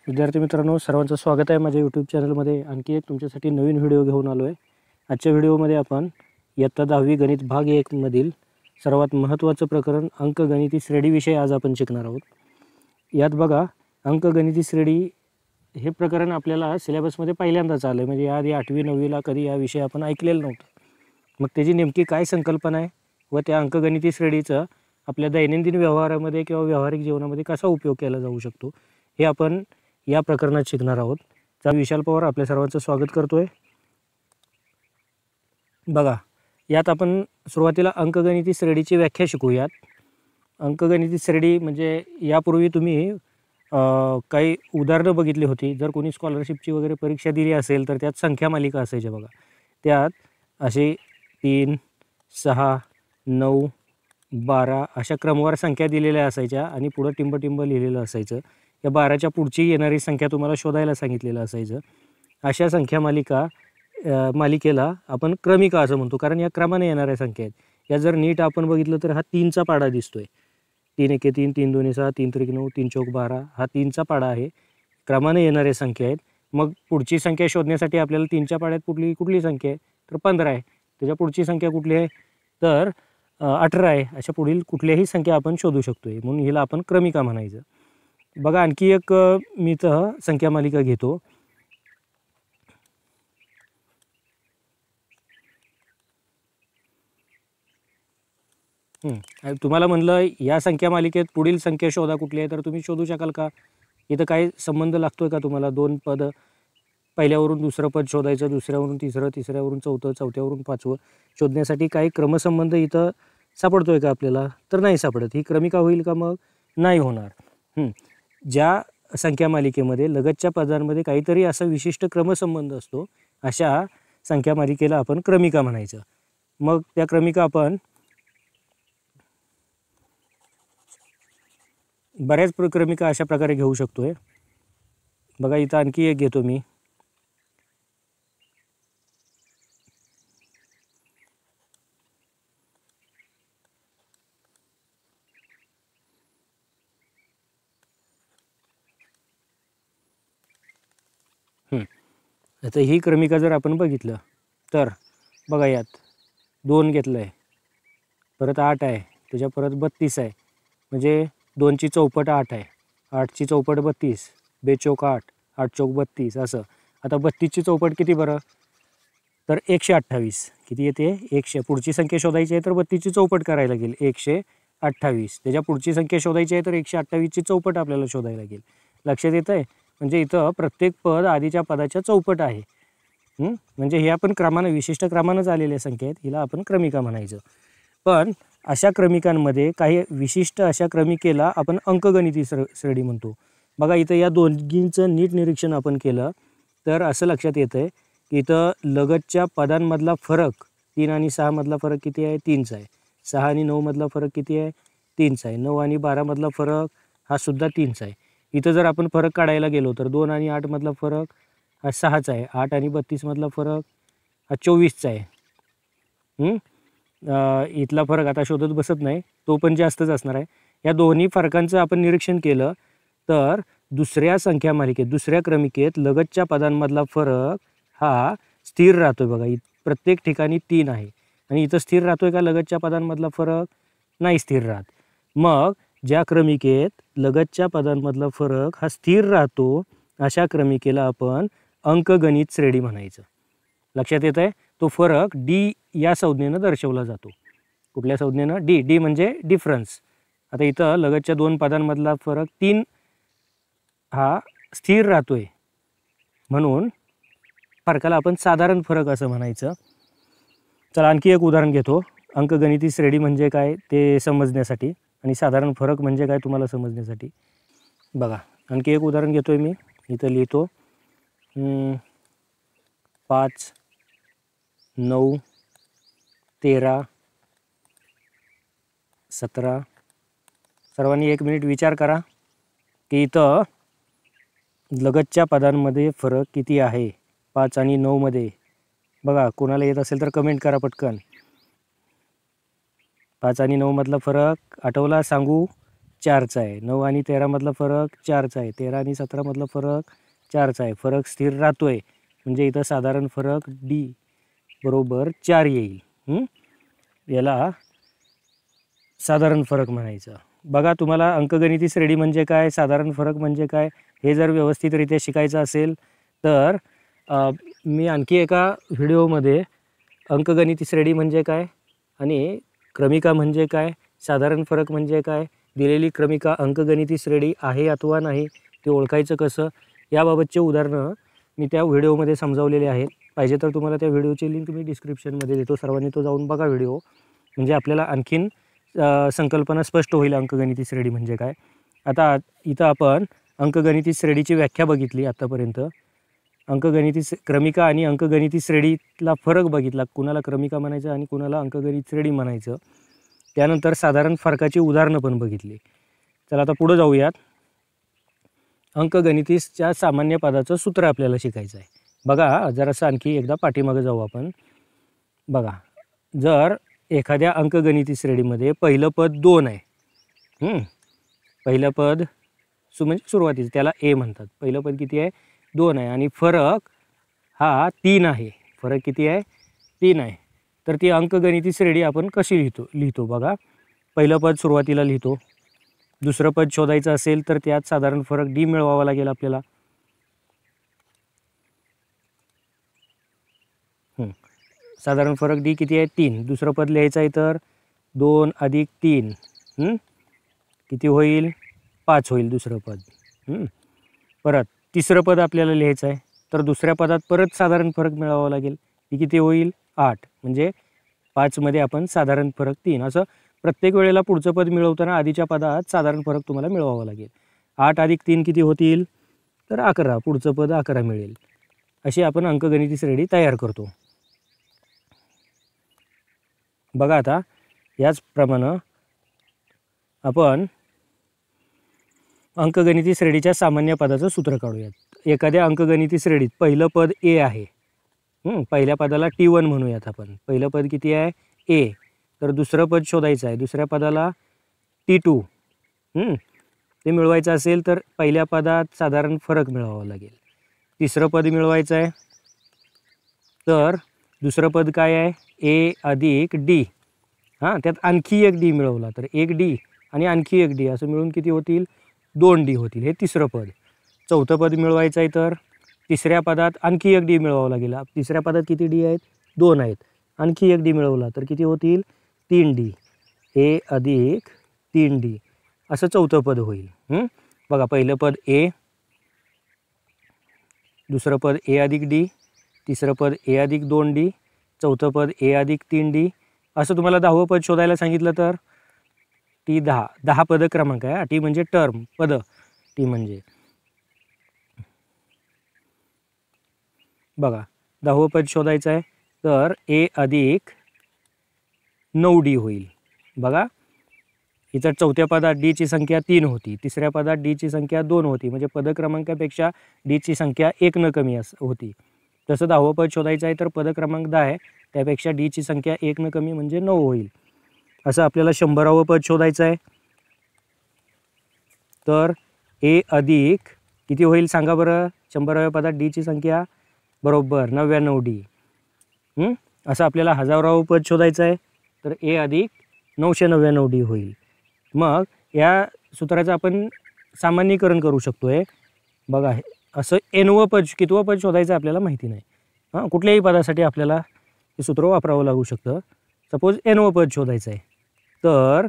विद्यार्थी मित्रांनो, सर्वांचं स्वागत आहे माझ्या यूट्यूब चॅनलमध्ये. आणखी एक तुमच्यासाठी नवीन व्हिडिओ घेऊन आलो आहे. आजच्या व्हिडिओमध्ये आपण इयत्ता 10वी गणित भाग 1 मधील सर्वात महत्त्वाचं प्रकरण अंकगणिती श्रेणीविषयी आज आपण शिकणार आहोत. यात बघा, अंकगणिती श्रेणी हे प्रकरण आपल्याला सिलेबसमध्ये पहिल्यांदाच आलं आहे. म्हणजे याआधी 8वी 9वीला कधी या विषय आपण ऐकलेलं नव्हतं. मग त्याची नेमकी काय संकल्पना आहे व त्या अंकगणिती श्रेणीचा आपल्या दैनंदिन व्यवहारामध्ये किंवा व्यावहारिक जीवनामध्ये कसा उपयोग केला जाऊ शकतो हे आपण या प्रकरणात शिकणार आहोत. तर विशाल पवार आपल्या सर्वांचं स्वागत करतोय. बघा, यात आपण सुरुवातीला अंकगणिती श्रेणीची व्याख्या शिकूयात. अंकगणिती श्रेणी म्हणजे यापूर्वी तुम्ही काही उदाहरणं बघितली होती. जर कोणी स्कॉलरशिपची वगैरे परीक्षा दिली असेल तर त्यात संख्या मालिका असायच्या बघा. त्यात असे 3, 6, 9, 12 अशा क्रमवार संख्या दिलेल्या असायच्या आणि पुढं टिंब लिहिलेलं असायचं. या 12च्या पुढची येणारी संख्या तुम्हाला शोधायला सांगितलेलं असायचं. अशा संख्या मालिकेला आपण क्रमिका असं म्हणतो, कारण या क्रमाने येणाऱ्या संख्या आहेत. या जर नीट आपण बघितलं तर हा 3चा पाढा दिसतोय. 3 एके 3, 3 दोन्ही 6, 3 त्रिक 9, 3 चौक 12 हा 3चा पाढा आहे. क्रमाने येणाऱ्या संख्या आहेत. मग पुढची संख्या शोधण्यासाठी आपल्याला 3च्या पाढ्यात कुठली संख्या आहे तर 15 आहे. त्याच्या पुढची संख्या कुठली आहे तर 18 आहे. अशा पुढील कुठल्याही संख्या आपण शोधू शकतोय, म्हणून हिला आपण क्रमिका म्हणायचं. बघा, आणखी एक मी इथं संख्या मालिका घेतो. तुम्हाला म्हणलं या संख्या मालिकेत पुढील संख्या शोधा कुठली आहे तर तुम्ही शोधू शकाल का? इथं काय संबंध लागतोय का तुम्हाला? 2 पद, पहिल्यावरून दुसरं पद शोधायचं, दुसऱ्यावरून तिसरं, तिसऱ्यावरून चौथं, चौथ्यावरून 5वं शोधण्यासाठी काही क्रमसंबंध इथं सापडतोय का आपल्याला? तर नाही सापडत. ही क्रमिका होईल का? मग नाही होणार. ज्या संख्या मालिकेमध्ये लगतच्या पदांमध्ये काहीतरी असा विशिष्ट क्रमसंबंध असतो अशा संख्या मालिकेला आपण क्रमिका म्हणायचं. मग त्या क्रमिका आपण बऱ्याच क्रमिका अशा प्रकारे घेऊ शकतोय. बघा, इथं आणखी एक घेतो मी. आता ही क्रमिका जर आपण बघितलं तर बघा, यात 2 घेतलं आहे, परत 8 आहे, त्याच्या परत 32 आहे. म्हणजे 2ची चौपट 8 आहे, 8ची चौपट 32, 2 चौक 8, 8 चौक 32 असं. आता 32ची चौपट किती बरं तर 128. किती येते? 100. पुढची संख्या शोधायची आहे तर 32ची चौपट करायला लागेल, 128. त्याच्या पुढची संख्या शोधायची आहे तर 128ची चौपट आपल्याला शोधायला लागेल. लक्षात येतं आहे? म्हणजे इथं प्रत्येक पद आधीच्या पदाच्या चौपट आहे. म्हणजे हे आपण क्रमानं, विशिष्ट क्रमानंच आलेल्या संख्या आहेत, हिला आपण क्रमिका म्हणायचं. पण अशा क्रमिकांमध्ये काही विशिष्ट अशा क्रमिकेला आपण अंकगणिती श्रेणी म्हणतो. बघा, इथं या दोन्हींचं नीट निरीक्षण आपण केलं तर असं लक्षात येतं आहे की इथं लगतच्या पदांमधला फरक 3 आणि 6 मधला फरक किती आहे? 3चा आहे. 6 आणि 9 मधला फरक किती आहे? 3चा आहे. 9 आणि 12 मधला फरक हा सुद्धा 3चा आहे. इथं जर आपण फरक काढायला गेलो तर 2 आणि 8 मधला फरक हा 6चा आहे. 8 आणि 32 मधला फरक हा 24चा आहे. इथला फरक आता शोधत बसत नाही, तो पण जास्तच असणार आहे. या दोन्ही फरकांचं आपण निरीक्षण केलं तर दुसऱ्या संख्या मालिकेत, दुसऱ्या क्रमिकेत लगतच्या पदांमधला फरक हा स्थिर राहतोय. बघा, प्रत्येक ठिकाणी 3 आहे आणि इथं स्थिर राहतोय का लगतच्या पदांमधला फरक? नाही स्थिर राहत. मग ज्या क्रमिकेत लगतच्या पदांमधला फरक हा स्थिर राहतो अशा क्रमिकेला आपण अंकगणित श्रेणी म्हणायचं. लक्षात येत आहे? तो फरक डी या संज्ञेनं दर्शवला जातो. कुठल्या संज्ञेनं? डी म्हणजे डिफरन्स. आता इथं लगतच्या 2 पदांमधला फरक 3 हा स्थिर राहतोय, म्हणून फरकाला आपण साधारण फरक असं म्हणायचं. चला, आणखी एक उदाहरण घेतो. अंकगणिती श्रेणी म्हणजे काय ते समजण्यासाठी आणि साधारण फरक म्हणजे काय तुम्हाला समजण्यासाठी. बघा, आणखी एक उदाहरण घेतोय मी. इथं लिहितो 5, 9, 13, 17. सर्वांनी 1 मिनिट विचार करा की इथं लगतच्या पदांमध्ये फरक किती आहे 5 आणि 9 मध्ये. बघा, कोणाला येत असेल तर कमेंट करा पटकन. 5 आणि 9 मधला फरक आठवला? सांगू? 4चा आहे. 9 आणि 13 मधला फरक 4चा आहे. 13 आणि 17 मधला फरक 4चा आहे. फरक स्थिर राहतोय म्हणजे इथं साधारण फरक डी बरोबर 4 येईल. याला साधारण फरक म्हणायचं. बघा, तुम्हाला अंकगणिती श्रेणी म्हणजे काय, साधारण फरक म्हणजे काय, हे जर व्यवस्थितरित्या शिकायचं असेल तर मी आणखी एका व्हिडिओमध्ये अंकगणिती श्रेणी म्हणजे काय आणि क्रमिका म्हणजे काय, साधारण फरक म्हणजे काय, दिलेली क्रमिका अंकगणिती श्रेणी आहे अथवा नाही ते ओळखायचं कसं, याबाबतचे उदाहरणं मी त्या व्हिडिओमध्ये समजावलेले आहेत. पाहिजे तर तुम्हाला त्या व्हिडिओची लिंक मी डिस्क्रिप्शनमध्ये देतो. सर्वांनी तो जाऊन बघा व्हिडिओ, म्हणजे आपल्याला आणखीन संकल्पना स्पष्ट होईल अंकगणिती श्रेणी म्हणजे काय. आता इथं आपण अंकगणिती श्रेणीची व्याख्या बघितली आत्तापर्यंत. अंकगणिती क्रमिका आणि अंकगणिती श्रेणीतला फरक बघितला, कुणाला क्रमिका म्हणायचं आणि कुणाला अंकगणित श्रेणी म्हणायचं. त्यानंतर साधारण फरकाची उदाहरणं पण बघितली. चला आता पुढं जाऊयात. अंकगणितीच्या सामान्य पदाचं सूत्र आपल्याला शिकायचं आहे. बघा, जरासं आणखी एकदा पाठीमागे जाऊ आपण. बघा, जर एखाद्या अंकगणिती श्रेणीमध्ये पहिलं पद 2 आहे, पहिलं पद म्हणजे सुरुवातीचं त्याला ए म्हणतात. पहिलं पद किती आहे, 2 आहे आणि फरक हा 3 आहे. फरक किती आहे, 3 आहे. तर ती अंकगणिती श्रेणी आपण कशी लिहितो बघा. पहिलं पद सुरुवातीला लिहितो. दुसरं पद शोधायचं असेल तर त्यात साधारण फरक डी मिळवावा लागेल आपल्याला. साधारण फरक डी किती आहे, 3. दुसरं पद लिहायचं आहे तर 2 अधिक 3 किती होईल, 5 होईल दुसरं पद. परत तिसरं पद आपल्याला लिहायचं आहे तर दुसऱ्या पदात परत साधारण फरक मिळवावा लागेल. ती किती होईल, 8. म्हणजे 5मध्ये आपण साधारण फरक 3. असं प्रत्येक वेळेला पुढचं पद मिळवताना आधीच्या पदात साधारण फरक तुम्हाला मिळवावा लागेल. 8 अधिक 3 किती होतील, तर 11. पुढचं पद 11 मिळेल. अशी आपण अंकगणिती श्रेणी तयार करतो. बघा, आता याचप्रमाणे आपण अंकगणिती श्रेणीच्या सामान्य पदाचं सूत्र काढूयात. एखाद्या अंकगणिती श्रेणीत पहिलं पद ए आहे. पहिल्या पदाला T1 म्हणूयात आपण. पहिलं पद किती आहे, ए. तर दुसरं पद शोधायचं आहे. दुसऱ्या पदाला T2 ते मिळवायचं असेल तर पहिल्या पदात साधारण फरक मिळवावा लागेल. तिसरं पद मिळवायचं आहे तर दुसरं पद काय आहे, ए अधिक डी. त्यात आणखी एक डी मिळवला तर 1 डी आणि आणखी 1 डी असं मिळून किती होतील, 2 डी होतील. हे तिसरं पद. चौथं पद मिळवायचं आहे तर तिसऱ्या पदात आणखी 1 डी मिळवावं लागेल. तिसऱ्या पदात किती डी आहेत, 2 आहेत. आणखी 1 डी मिळवला तर किती होतील, 3 डी. ए अधिक 3 डी असं चौथं पद होईल. बघा, पहिलं पद ए, दुसरं पद ए अधिक डी, तिसरं पद ए अधिक 2 डी, चौथं पद ए अधिक 3 डी. असं तुम्हाला 10वं पद शोधायला सांगितलं तर T10. 10 पद क्रमांक आहे. टी म्हणजे टर्म, पद. टी म्हणजे बघा, 10वं पद शोधायचं आहे तर ए अधिक 9 डी होईल. बघा, इतर चौथ्या पदात डीची संख्या 3 होती, तिसऱ्या पदात डीची संख्या 2 होती, म्हणजे पद क्रमांकापेक्षा डीची संख्या 1 न कमी होती. तसं 10वं पद शोधायचं आहे तर पद क्रमांक 10 आहे, त्यापेक्षा डीची संख्या 1 न कमी म्हणजे 9 होईल. असं आपल्याला 100वं पद शोधायचं आहे तर ए अधिक किती होईल सांगा बरं. 100व्या पदात डीची संख्या बरोबर 99 डी. असं आपल्याला 1000वं पद शोधायचं आहे तर ए अधिक 999 डी होईल. मग या सूत्राचं आपण सामान्यीकरण करू शकतो आहे. बघा, असं Nवं पद, कितवं पद शोधायचं आपल्याला माहिती नाही. कुठल्याही पदासाठी आपल्याला हे सूत्र वापरावं लागू शकतं. सपोज Nवं पद शोधायचं आहे तर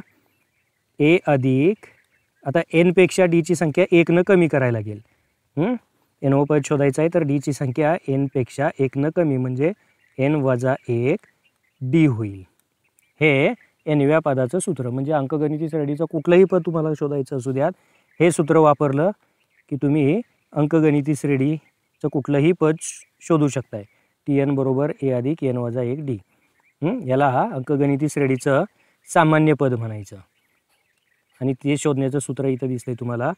ए अधिक, आता एनपेक्षा डीची संख्या 1 न कमी करायला लागेल. Nवं पद शोधायचं आहे तर डीची संख्या एनपेक्षा 1 न कमी म्हणजे N वजा 1 डी होईल. हे Nव्या पदाचं सूत्र. म्हणजे अंकगणिती श्रेणीचं कुठलंही पद तुम्हाला शोधायचं असू द्यात, हे सूत्र वापरलं की तुम्ही अंकगणिती श्रेणीचं कुठलंही पद शोधू शकताय. Tn बरोबर ए अधिक N वजा 1 डी. याला अंकगणिती श्रेणीचं सामान्य पद म्हणायचं. आणि ते शोधण्याचं सूत्र इथं दिसतंय तुम्हाला.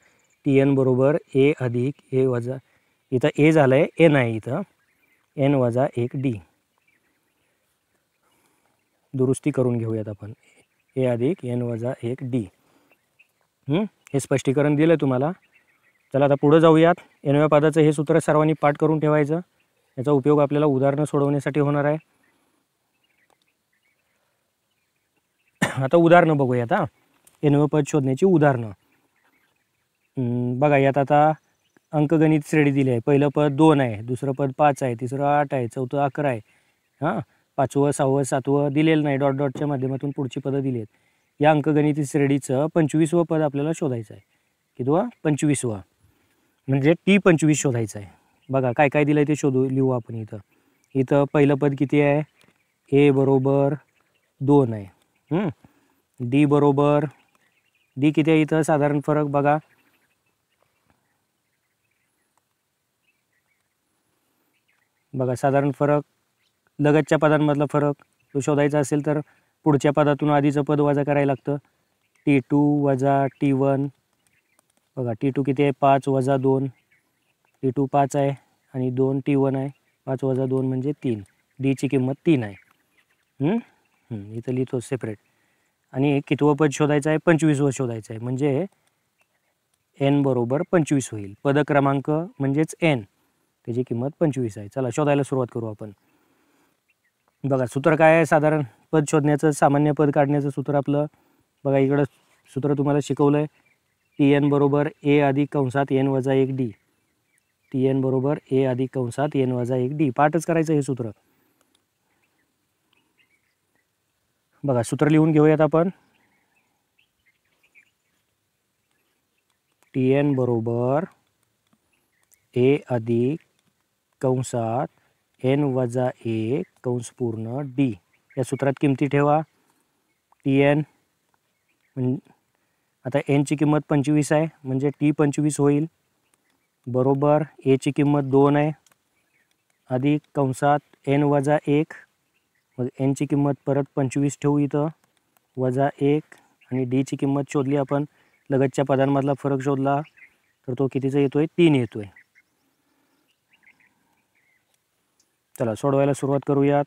Tn बरोबर ए अधिक ए वजा, इथं ए झालं आहे, N आहे इथं, N वजा 1 डी. दुरुस्ती करून घेऊयात आपण. ए अधिक N वजा 1 डी. हे स्पष्टीकरण दिलं आहे तुम्हाला. चला आता पुढं जाऊयात. n व्या पदाचं हे सूत्र सर्वांनी पाठ करून ठेवायचं. याचा उपयोग आपल्याला उदाहरणं सोडवण्यासाठी होणार आहे. आता उदाहरणं बघूयात. n पद शोधण्याची उदाहरणं. बघा यात आता अंकगणित श्रेणी दिली आहे. पहिलं पद 2 आहे, दुसरं पद 5 आहे, तिसरं 8 आहे, चौथं 11 आहे. 5वं 6वं 7वं दिलेलं नाही. डॉट डॉटच्या माध्यमातून पुढची पदं दिली आहेत. या अंकगणित श्रेणीचं 25वं पद आपल्याला शोधायचं आहे. कितवं? 25वं. म्हणजे T25 शोधायचं आहे. बघा काय काय दिलं आहे ते लिहू आपण इथं. इथं पहिलं पद किती आहे? A बरोबर 2 आहे. D बरोबर D किती आहे इथं? साधारण फरक बघा. साधारण फरक लगतच्या पदांमधला फरक तो शोधायचा असेल तर पुढच्या पदातून आधीचं पद वजा करायला लागतं. T2 वजा T1. बघा T2 किती आहे? 5 वजा 2. T2 5 आहे आणि 2 T1 आहे. 5 वजा 2 म्हणजे 3. Dची किंमत 3 आहे. इथं लिहितो सेपरेट. आणि कितवं पद शोधायचं आहे? 25वं शोधायचं आहे. म्हणजे n बरोबर 25 होईल. पद क्रमांक म्हणजेच n, त्याची किंमत 25 आहे. चला शोधायला सुरुवात करू आपण. बघा सूत्र काय आहे? साधारण पद शोधण्याचं, सामान्य पद काढण्याचं सूत्र आपलं. बघा इकडं सूत्र तुम्हाला शिकवलं आहे. Tn बरोबर a अधिक कंसात n वजा 1d. Tn बरोबर a अधिक कंसात n वजा 1d. पाठच करायचं हे सूत्र. बघा सूत्र लिहून घेऊयात आपण. Tn बरोबर a अधिक कंसात n वजा 1 कंस पूर्ण d. या सूत्रात किमती ठेवा. Tn आता n ची किंमत 25 आहे म्हणजे T25 होईल. बरोबर a ची किंमत 2 आहे अधिक कंसात n वजा 1. मग n ची किंमत परत 25 ठेवू इथं, वजा 1. आणि d ची किंमत शोधली आपण. लगतच्या पदांमधला फरक शोधला तर तो कितीचा येतोय? 3 येतोय. चला सोडवायला सुरुवात करूयात.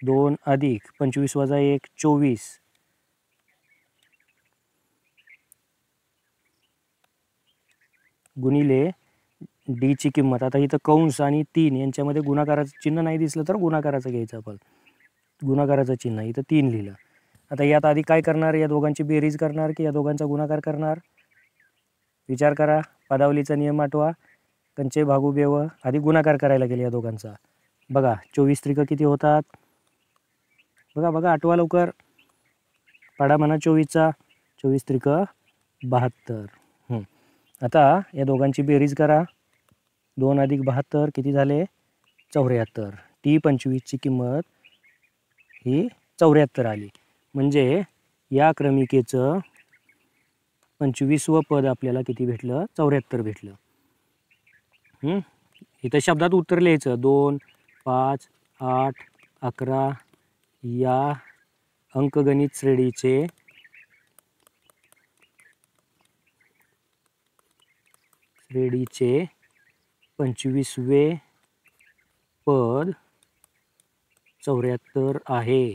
2 अधिक 25 वजा 1 24 गुणिले d ची किंमत. आता इथं कंस आणि 3 यांच्यामध्ये गुणाकाराचं चिन्ह नाही दिसलं तर गुणाकाराचं घ्यायचं आपण. गुणाकाराचं चिन्ह इथं 3 लिहिलं. आता यात आधी काय करणार? या दोघांची बेरीज करणार की या दोघांचा गुणाकार करणार? विचार करा. पदावलीचा नियम आठवा. कंचे भागू बेव. आधी गुणाकार करायला गेले या दोघांचा. बघा 24 त्रिक किती होतात? बघा आठवा लवकर. पाडा म्हणा 24चा. 24 त्रिक 72. आता या दोघांची बेरीज करा. 2 अधिक 72 किती झाले? 74. T25 ची किंमत ही 74 आली. म्हणजे या क्रमिकेचं 25वं पद आपल्याला किती भेटलं? 74 भेटलं. इथं शब्दात उत्तर लिहायचं. 2, 5, 8, 11 या अंकगणित श्रेणीचे श्रेणीचे 25वे पद 74 आहे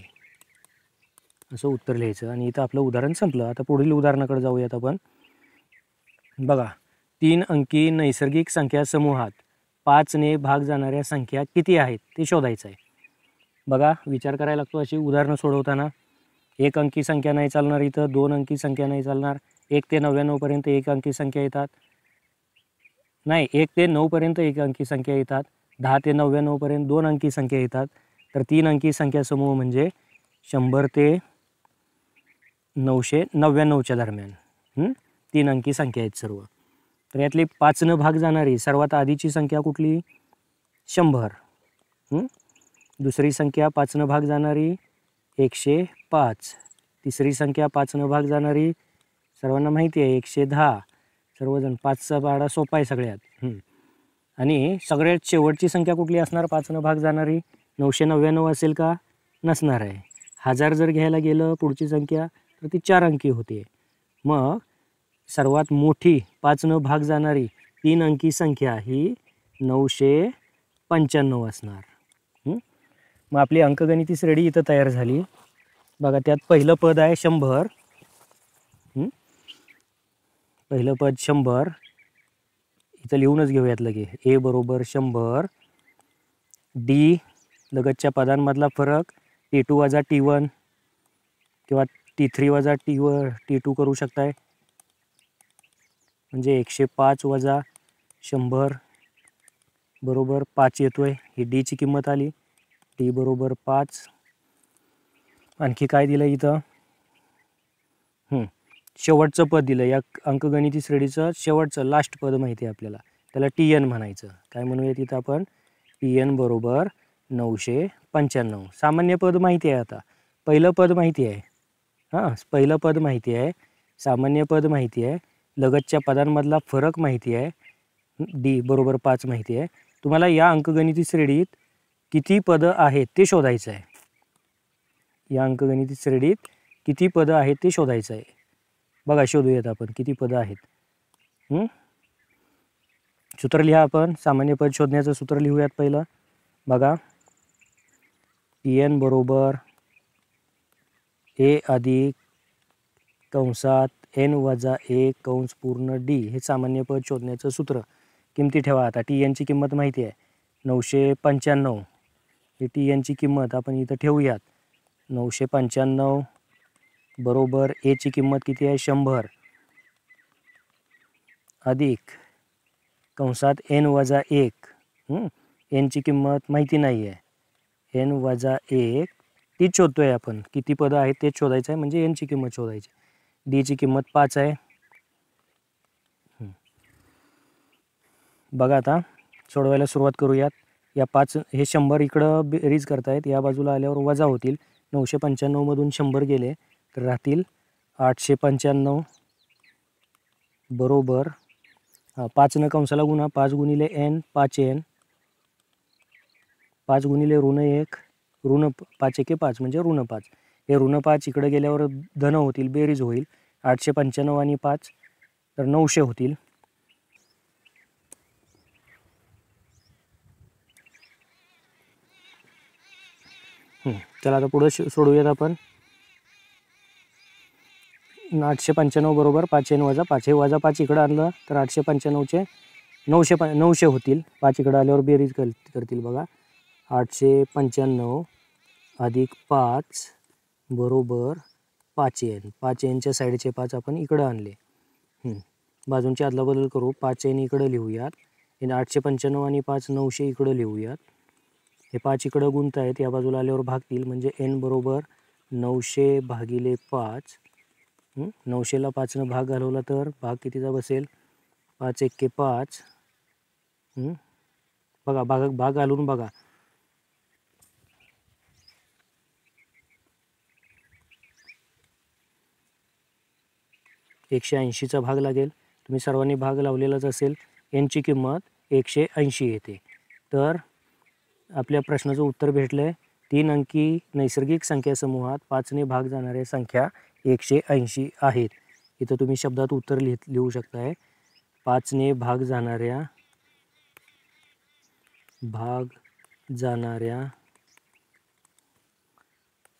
असं उत्तर लिहायचं. आणि इथं आपलं उदाहरण संपलं. आता पुढील उदाहरणाकडे जाऊयात आपण. बघा 3 अंकी नैसर्गिक संख्या समूहात 5ने भाग जाणाऱ्या संख्या किती आहेत ते शोधायचं आहे. बघा विचार करायला लागतो अशी उदाहरणं सोडवताना. 1 अंकी संख्या नाही चालणार इथं. 2 अंकी संख्या नाही चालणार. 1 ते 99 पर्यंत 1 अंकी संख्या येतात. नाही 1 ते 9 पर्यंत 1 अंकी संख्या येतात. 10 ते 99 पर्यंत 2 अंकी संख्या येतात. तर 3 अंकी संख्या समूह म्हणजे 100 ते 999च्या दरम्यान 3 अंकी संख्या आहेत सर्व. तर यातली 5 भाग जाणारी सर्वात आधीची संख्या कुठली? 100. दुसरी संख्या 5 भाग जाणारी 105. तिसरी संख्या 5 भाग जाणारी सर्वांना माहिती आहे 110. सर्वजण 5चा पाडा सोपा आहे सगळ्यात. आणि सगळ्यात शेवटची संख्या कुठली असणार 5 भाग जाणारी? 999 असेल का? नसणार आहे. 1000 जर घ्यायला गेलं पुढची संख्या तर ती 4 अंकी होते. मग सर्वात मोठी 5 भाग जाणारी 3 अंकी संख्या ही 995 असणार. मग आपली अंकगणिती श्रेणी इथं तयार झाली. बघा त्यात पहिलं पद आहे 100. पहिलं पद 100, इथं लिहूनच घेऊयात लगे. ए बरोबर 100. डी लगतच्या पदांमधला फरक T2 वजा T1 किंवा T3 वजा T2 करू शकताय. म्हणजे 105 वजा 100 बरोबर 5 येतोय. ही डीची किंमत आली. डी बरोबर 5. आणखी काय दिलं इथं? शेवटचं पद दिलं. या अंकगणिती श्रेणीचं शेवटचं लास्ट पद माहिती आहे आपल्याला, त्याला TN म्हणायचं. काय म्हणूया तिथं आपण? TN बरोबर 995. सामान्य पद माहिती आहे. आता पहिलं पद माहिती आहे. पहिलं पद माहिती आहे, सामान्य पद माहिती आहे, लगतच्या पदांमधला फरक माहिती आहे, डी बरोबर 5 माहिती आहे. तुम्हाला या अंकगणिती श्रेणीत किती पदं आहेत ते शोधायचं आहे. या अंकगणिती श्रेणीत किती पदं आहेत ते शोधायचं आहे. बघा, शोधूयात आपण किती पदं आहेत. सूत्र लिहा. आपण सामान्य पद शोधण्याचं सूत्र लिहूयात पहिलं. बघा, TN बरोबर A अधिक कंसात N वजा 1 कंस पूर्ण D. हे सामान्य पद शोधण्याचं सूत्र. किमती ठेवा. आता TN ची किंमत माहिती आहे 995. ही TN ची किंमत आपण इथं ठेवूयात. 995 बरोबर A ची किंमत किती आहे? 100 अधिक कंसात N वजा 1. N ची किंमत माहिती नाही आहे. N वजा 1 तीच शोधतोय आपण. किती पदं आहेत तेच शोधायचं आहे, म्हणजे N ची किंमत शोधायची. D ची किंमत 5 आहे. बघा, आता सोडवायला सुरुवात करूयात. या 5 हे 100 इकडं बेरीज करतायत, या बाजूला आल्यावर वजा होतील. 995 मधून 100 गेले तर राहतील 895 बरोबर 5 न कंसाला गुणा 5 गुणिले N 5N 5 गुणिले ऋण 1 ऋण 5 एके 5 म्हणजे ऋण 5. हे ऋण 5 इकडे गेल्यावर धन होतील, बेरीज होईल. 895 आणि 5 तर 900 होतील. चला आता पुढे सोडूयात आपण. 895 बरोबर 5N वजा 5. हे वजा 5 इकडं आणलं तर 895चे 900 होतील. 5 इकडं आल्यावर बेरीज करतील. बघा, 895 अधिक 5 बरोबर 5N. 5Nच्या साईडचे 5 आपण इकडं आणले. बाजूंची अदलाबदल करू. 5N इकडं लिहूयात. हे 895 आणि 5 900 इकडं लिहूयात. हे 5 इकडं गुणतायत, या बाजूला आल्यावर भागतील, म्हणजे N बरोबर 900 भागिले 5. 900ला 5नं भाग घालवला तर भाग कितीचा बसेल? 5 एके 5. बघा, भाग घालून बघा. 180चा भाग लागेल. तुम्ही सर्वांनी भाग लावलेलाच असेल. N ची किंमत 180 येते. तर आपल्या प्रश्नाचं उत्तर भेटलं आहे. 3 अंकी नैसर्गिक संख्या समूहात 5ने भाग जाणाऱ्या संख्या 180 आहेत. इथं तुम्ही शब्दात उत्तर लिहू शकताय. 5ने भाग जाणाऱ्या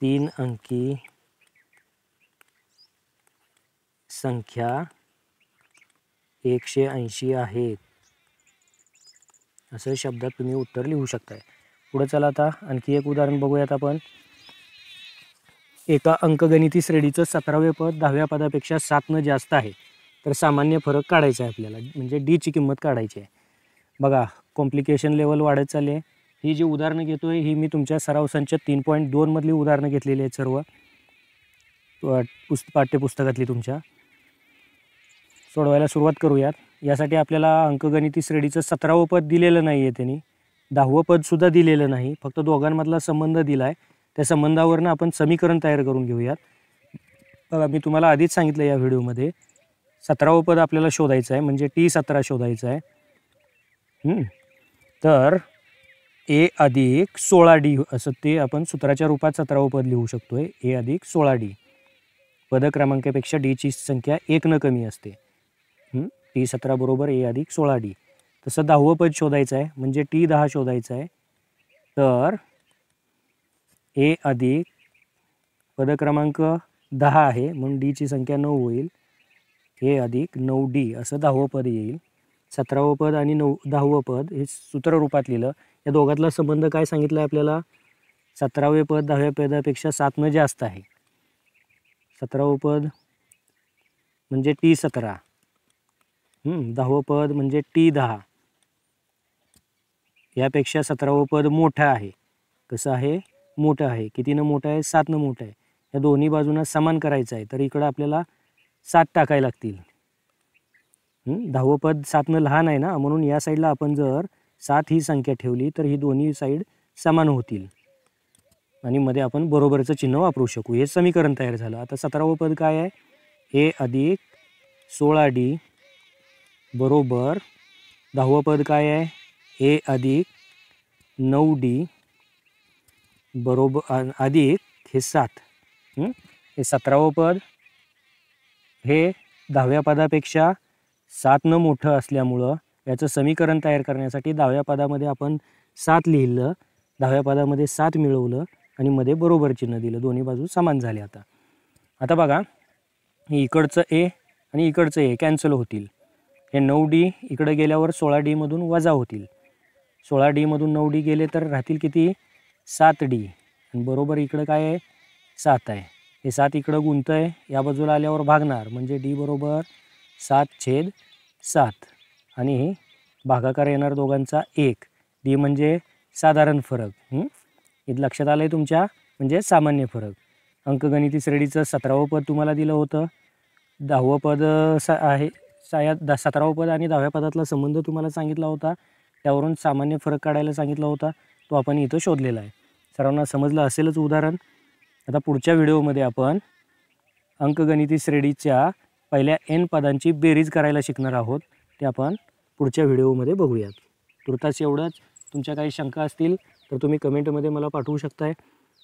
3 अंकी संख्या 180 आहेत. असं शब्दात तुम्ही उत्तर लिहू शकताय. पुढे चला, आता आणखी एक उदाहरण बघूयात आपण. एका अंकगणिती श्रेणीचं 17वे पद 10व्या पदापेक्षा 7 जास्त आहे. तर सामान्य फरक काढायचा आहे आपल्याला, म्हणजे D ची किंमत काढायची आहे. बघा, कॉम्प्लिकेशन लेवल वाढत चालले. ही जी उदाहरणं घेतोय ही मी तुमच्या सराव संच 3.2 मधली उदाहरणं घेतलेली आहेत, सर्व पाठ्यपुस्तकातली तुमच्या. सोडवायला सुरुवात करूयात. यासाठी आपल्याला अंकगणिती श्रेणीचं 17वं पद दिलेलं नाही आहे, त्यांनी 10वं पदसुद्धा दिलेलं नाही, फक्त दोघांमधला संबंध दिला आहे. त्या संबंधावरनं आपण समीकरण तयार करून घेऊयात. बघा, मी तुम्हाला आधीच सांगितलं या व्हिडिओमध्ये 17वं पद आपल्याला शोधायचं आहे, म्हणजे T17 शोधायचं आहे. तर A अधिक 16D असं ते आपण सूत्राच्या रूपात 17वं पद लिहू शकतोय. A अधिक 16D. पद क्रमांकापेक्षा D ची संख्या 1 न कमी असते. T17 बरोबर A अधिक 16D. तसं 10वं पद शोधायचं आहे, म्हणजे T10 शोधायचं आहे. तर A अधिक पद क्रमांक 10 आहे, म्हणून D ची संख्या 9 होईल. ए अधिक 9D असं 10वं पद येईल. 17वं पद आणि 10वं पद हे सूत्र रूपात लिहिलं. या दोघातला संबंध काय सांगितला आहे आपल्याला? 17वे पद 10व्या पदापेक्षा 7 जास्त आहे. 17वं पद म्हणजे T17, 10वं पद म्हणजे T10. यापेक्षा 17वं पद मोठं आहे. कसं आहे? मोठं आहे. कितीनं मोठं आहे? 7नं मोठं आहे. या दोन्ही बाजूंना समान करायचं आहे तर इकडं आपल्याला 7 टाकायला लागतील. 10वं पद 7नं लहान आहे ना, म्हणून या साईडला आपण जर 7 ही संख्या ठेवली तर ही दोन्ही साईड समान होतील आणि मध्ये आपण बरोबरचं चिन्ह वापरू शकू. हे समीकरण तयार झालं. आता 17वं पद काय आहे? ए अधिक 16D बरोबर 10वं पद काय आहे? ए अधिक 9D बरोबर अधिक हे 7. हे 17वं पद हे 10व्या पदापेक्षा 7नं मोठं असल्यामुळं याचं समीकरण तयार करण्यासाठी 10व्या पदामध्ये आपण 7 लिहिलं, 10व्या पदामध्ये 7 मिळवलं आणि मध्ये बरोबर चिन्ह दिलं. दोन्ही बाजू समान झाले. आता बघा, इकडचं ए आणि इकडचं ए कॅन्सल होतील. हे 9D इकडे गेल्यावर 16D मधून वजा होतील. 16D मधून 9D गेले तर राहतील किती? 7D. आणि बरोबर इकडं काय आहे? 7 आहे. हे 7 इकडं गुंत आहे, या बाजूला आल्यावर भागणार म्हणजे D बरोबर 7/7 आणि भागाकार येणार दोघांचा 1. D म्हणजे साधारण फरक. इथं लक्षात आलं आहे तुमच्या? म्हणजे सामान्य फरक. अंकगणिती श्रेणीचं 17वं पद तुम्हाला दिलं होतं. 10वं पद आहे 17वं पद आणि 10व्या पदातला संबंध तुम्हाला सांगितला होता. त्यावरून सामान्य फरक काढायला सांगितला होता. तो आपण इथं शोधलेला आहे. सर्वांना समजलं असेलच उदाहरण. आता पुढच्या व्हिडिओमध्ये आपण अंकगणिती श्रेणीच्या पहिल्या n पदांची बेरीज करायला शिकणार आहोत. ते आपण पुढच्या व्हिडिओमध्ये बघूयात. तुर्तास एवढंच. तुमच्या काही शंका असतील तर तुम्ही कमेंटमध्ये मला पाठवू शकताय.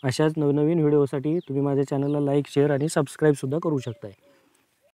अशाच नवनवीन व्हिडिओसाठी तुम्ही माझ्या चॅनलला लाईक, शेअर आणि सबस्क्राईबसुद्धा करू शकताय.